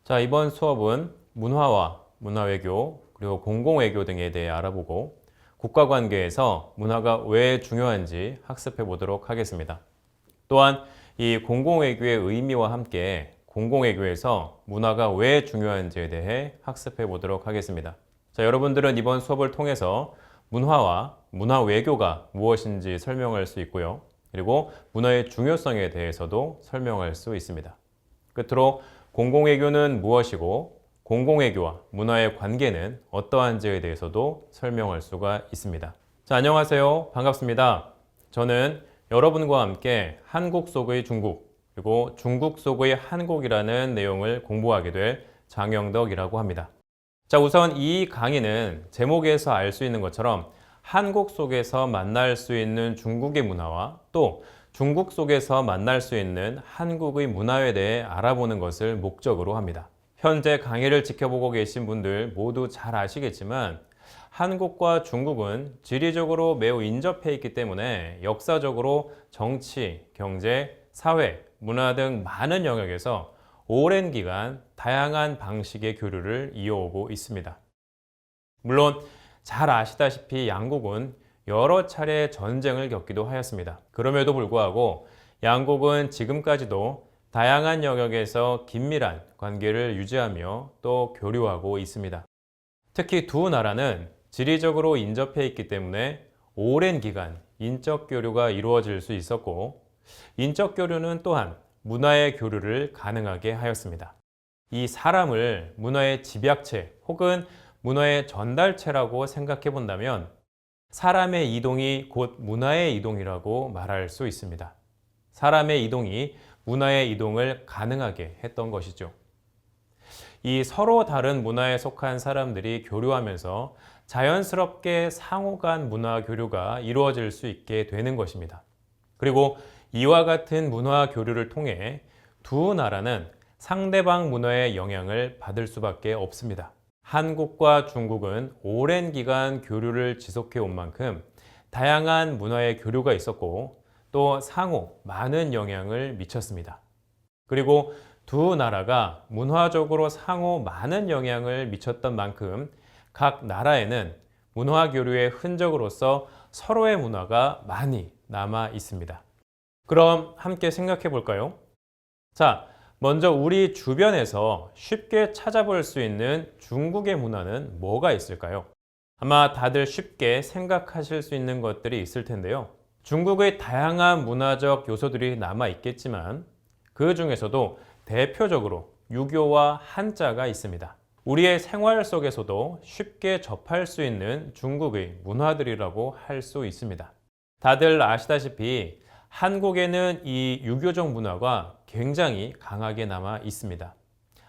자, 이번 수업은 문화와 문화외교, 그리고 공공외교 등에 대해 알아보고 국가관계에서 문화가 왜 중요한지 학습해 보도록 하겠습니다. 또한 이 공공외교의 의미와 함께 공공외교에서 문화가 왜 중요한지에 대해 학습해 보도록 하겠습니다. 자, 여러분들은 이번 수업을 통해서 문화와 문화외교가 무엇인지 설명할 수 있고요. 그리고 문화의 중요성에 대해서도 설명할 수 있습니다. 끝으로 공공외교는 무엇이고 공공외교와 문화의 관계는 어떠한지에 대해서도 설명할 수가 있습니다. 자, 안녕하세요. 반갑습니다. 저는 여러분과 함께 한국 속의 중국, 그리고 중국 속의 한국이라는 내용을 공부하게 될 장영덕이라고 합니다. 자, 우선 이 강의는 제목에서 알 수 있는 것처럼 한국 속에서 만날 수 있는 중국의 문화와 또 중국 속에서 만날 수 있는 한국의 문화에 대해 알아보는 것을 목적으로 합니다. 현재 강의를 지켜보고 계신 분들 모두 잘 아시겠지만 한국과 중국은 지리적으로 매우 인접해 있기 때문에 역사적으로 정치, 경제, 사회, 문화 등 많은 영역에서 오랜 기간 다양한 방식의 교류를 이어오고 있습니다. 물론 잘 아시다시피 양국은 여러 차례 전쟁을 겪기도 하였습니다. 그럼에도 불구하고 양국은 지금까지도 다양한 영역에서 긴밀한 관계를 유지하며 또 교류하고 있습니다. 특히 두 나라는 지리적으로 인접해 있기 때문에 오랜 기간 인적 교류가 이루어질 수 있었고 인적 교류는 또한 문화의 교류를 가능하게 하였습니다. 이 사람을 문화의 집약체 혹은 문화의 전달체라고 생각해 본다면 사람의 이동이 곧 문화의 이동이라고 말할 수 있습니다. 사람의 이동이 문화의 이동을 가능하게 했던 것이죠. 이 서로 다른 문화에 속한 사람들이 교류하면서 자연스럽게 상호 간 문화 교류가 이루어질 수 있게 되는 것입니다. 그리고 이와 같은 문화 교류를 통해 두 나라는 상대방 문화의 영향을 받을 수밖에 없습니다. 한국과 중국은 오랜 기간 교류를 지속해 온 만큼 다양한 문화의 교류가 있었고 또 상호 많은 영향을 미쳤습니다. 그리고 두 나라가 문화적으로 상호 많은 영향을 미쳤던 만큼 각 나라에는 문화 교류의 흔적으로서 서로의 문화가 많이 남아 있습니다. 그럼 함께 생각해 볼까요? 자, 먼저 우리 주변에서 쉽게 찾아볼 수 있는 중국의 문화는 뭐가 있을까요? 아마 다들 쉽게 생각하실 수 있는 것들이 있을 텐데요. 중국의 다양한 문화적 요소들이 남아 있겠지만 그 중에서도 대표적으로 유교와 한자가 있습니다. 우리의 생활 속에서도 쉽게 접할 수 있는 중국의 문화들이라고 할 수 있습니다. 다들 아시다시피 한국에는 이 유교적 문화가 굉장히 강하게 남아 있습니다.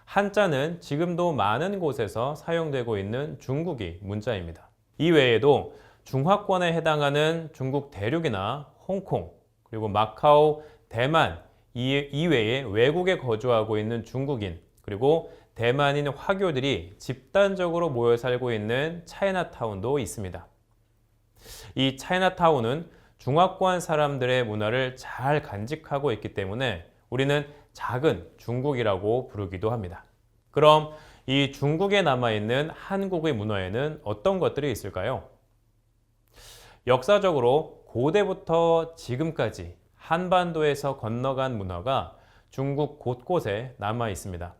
한자는 지금도 많은 곳에서 사용되고 있는 중국의 문자입니다. 이 외에도 중화권에 해당하는 중국 대륙이나 홍콩, 그리고 마카오, 대만 이외에 외국에 거주하고 있는 중국인, 그리고 대만인 화교들이 집단적으로 모여 살고 있는 차이나타운도 있습니다. 이 차이나타운은 중화권 사람들의 문화를 잘 간직하고 있기 때문에 우리는 작은 중국이라고 부르기도 합니다. 그럼 이 중국에 남아있는 한국의 문화에는 어떤 것들이 있을까요? 역사적으로 고대부터 지금까지 한반도에서 건너간 문화가 중국 곳곳에 남아 있습니다.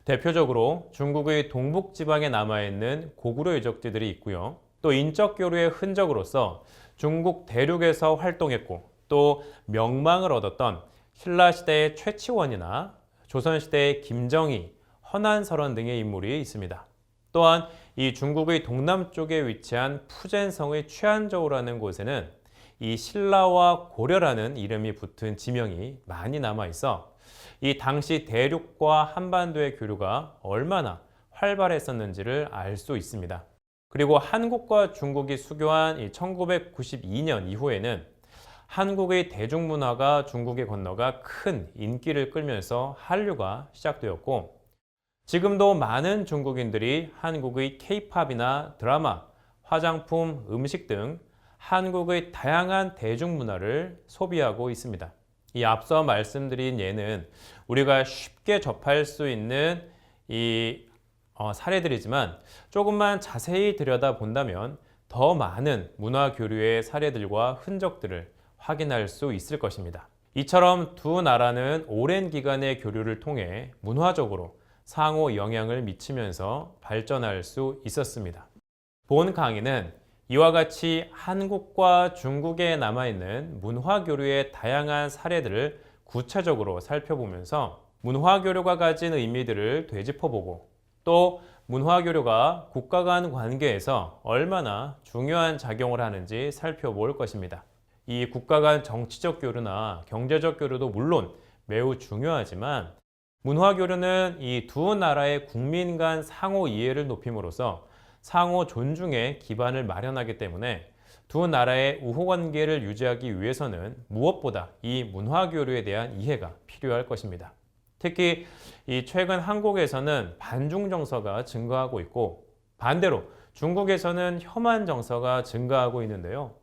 대표적으로 중국의 동북지방에 남아있는 고구려 유적지들이 있고요. 또 인적 교류의 흔적으로서 중국 대륙에서 활동했고 또 명망을 얻었던 신라시대의 최치원이나 조선시대의 김정희, 허난설원 등의 인물이 있습니다. 또한 이 중국의 동남쪽에 위치한 푸젠성의 취안저우라는 곳에는 이 신라와 고려라는 이름이 붙은 지명이 많이 남아 있어 이 당시 대륙과 한반도의 교류가 얼마나 활발했었는지를 알 수 있습니다. 그리고 한국과 중국이 수교한 1992년 이후에는 한국의 대중문화가 중국에 건너가 큰 인기를 끌면서 한류가 시작되었고 지금도 많은 중국인들이 한국의 K-팝이나 드라마, 화장품, 음식 등 한국의 다양한 대중문화를 소비하고 있습니다. 이 앞서 말씀드린 예는 우리가 쉽게 접할 수 있는 이 사례들이지만 조금만 자세히 들여다본다면 더 많은 문화 교류의 사례들과 흔적들을 확인할 수 있을 것입니다. 이처럼 두 나라는 오랜 기간의 교류를 통해 문화적으로 상호 영향을 미치면서 발전할 수 있었습니다. 본 강의는 이와 같이 한국과 중국에 남아있는 문화교류의 다양한 사례들을 구체적으로 살펴보면서 문화교류가 가진 의미들을 되짚어보고 또 문화교류가 국가 간 관계에서 얼마나 중요한 작용을 하는지 살펴볼 것입니다. 이 국가 간 정치적 교류나 경제적 교류도 물론 매우 중요하지만 문화교류는 이 두 나라의 국민 간 상호 이해를 높임으로써 상호 존중의 기반을 마련하기 때문에 두 나라의 우호 관계를 유지하기 위해서는 무엇보다 이 문화교류에 대한 이해가 필요할 것입니다. 특히 이 최근 한국에서는 반중 정서가 증가하고 있고 반대로 중국에서는 혐한 정서가 증가하고 있는데요.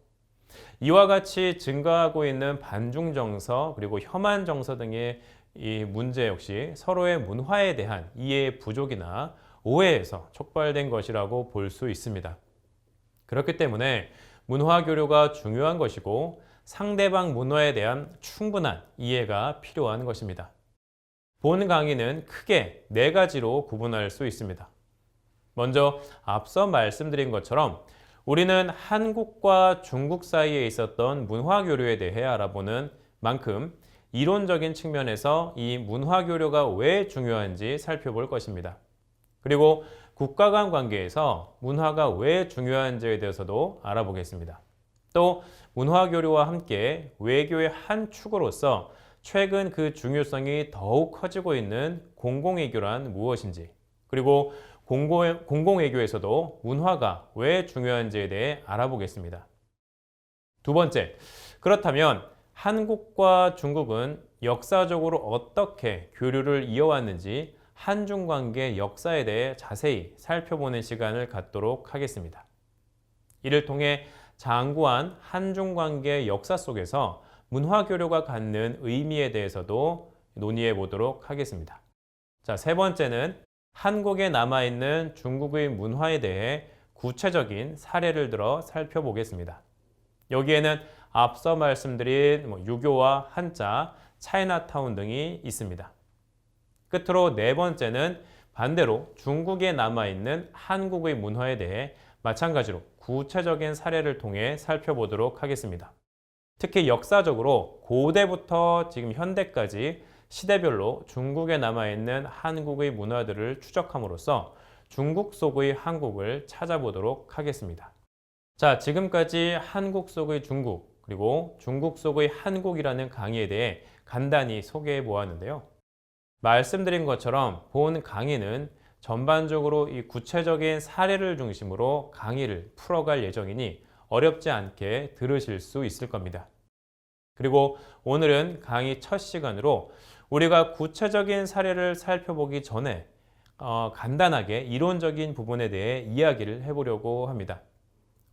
이와 같이 증가하고 있는 반중 정서 그리고 혐한 정서 등의 이 문제 역시 서로의 문화에 대한 이해의 부족이나 오해에서 촉발된 것이라고 볼 수 있습니다. 그렇기 때문에 문화 교류가 중요한 것이고 상대방 문화에 대한 충분한 이해가 필요한 것입니다. 본 강의는 크게 4가지로 구분할 수 있습니다. 먼저 앞서 말씀드린 것처럼 우리는 한국과 중국 사이에 있었던 문화 교류에 대해 알아보는 만큼 이론적인 측면에서 이 문화 교류가 왜 중요한지 살펴볼 것입니다. 그리고 국가 간 관계에서 문화가 왜 중요한지에 대해서도 알아보겠습니다. 또 문화 교류와 함께 외교의 한 축으로서 최근 그 중요성이 더욱 커지고 있는 공공외교란 무엇인지, 그리고 공공외교에서도 문화가 왜 중요한지에 대해 알아보겠습니다. 두 번째, 그렇다면 한국과 중국은 역사적으로 어떻게 교류를 이어왔는지 한중 관계 역사에 대해 자세히 살펴보는 시간을 갖도록 하겠습니다. 이를 통해 장구한 한중 관계 역사 속에서 문화 교류가 갖는 의미에 대해서도 논의해 보도록 하겠습니다. 자, 세 번째는 한국에 남아있는 중국의 문화에 대해 구체적인 사례를 들어 살펴보겠습니다. 여기에는 앞서 말씀드린 유교와 한자, 차이나타운 등이 있습니다. 끝으로 네 번째는 반대로 중국에 남아있는 한국의 문화에 대해 마찬가지로 구체적인 사례를 통해 살펴보도록 하겠습니다. 특히 역사적으로 고대부터 지금 현대까지 시대별로 중국에 남아있는 한국의 문화들을 추적함으로써 중국 속의 한국을 찾아보도록 하겠습니다. 자, 지금까지 한국 속의 중국, 그리고 중국 속의 한국이라는 강의에 대해 간단히 소개해 보았는데요. 말씀드린 것처럼 본 강의는 전반적으로 이 구체적인 사례를 중심으로 강의를 풀어갈 예정이니 어렵지 않게 들으실 수 있을 겁니다. 그리고 오늘은 강의 첫 시간으로 우리가 구체적인 사례를 살펴보기 전에 간단하게 이론적인 부분에 대해 이야기를 해보려고 합니다.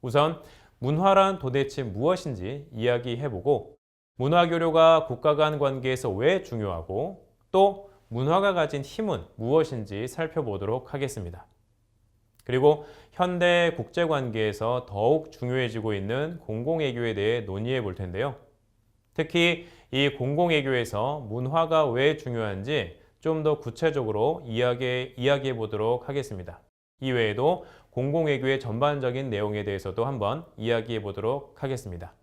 우선 문화란 도대체 무엇인지 이야기해보고 문화교류가 국가 간 관계에서 왜 중요하고 또 문화가 가진 힘은 무엇인지 살펴보도록 하겠습니다. 그리고 현대 국제관계에서 더욱 중요해지고 있는 공공외교에 대해 논의해 볼 텐데요. 특히 이 공공외교에서 문화가 왜 중요한지 좀 더 구체적으로 이야기해 보도록 하겠습니다. 이외에도 공공외교의 전반적인 내용에 대해서도 한번 이야기해 보도록 하겠습니다.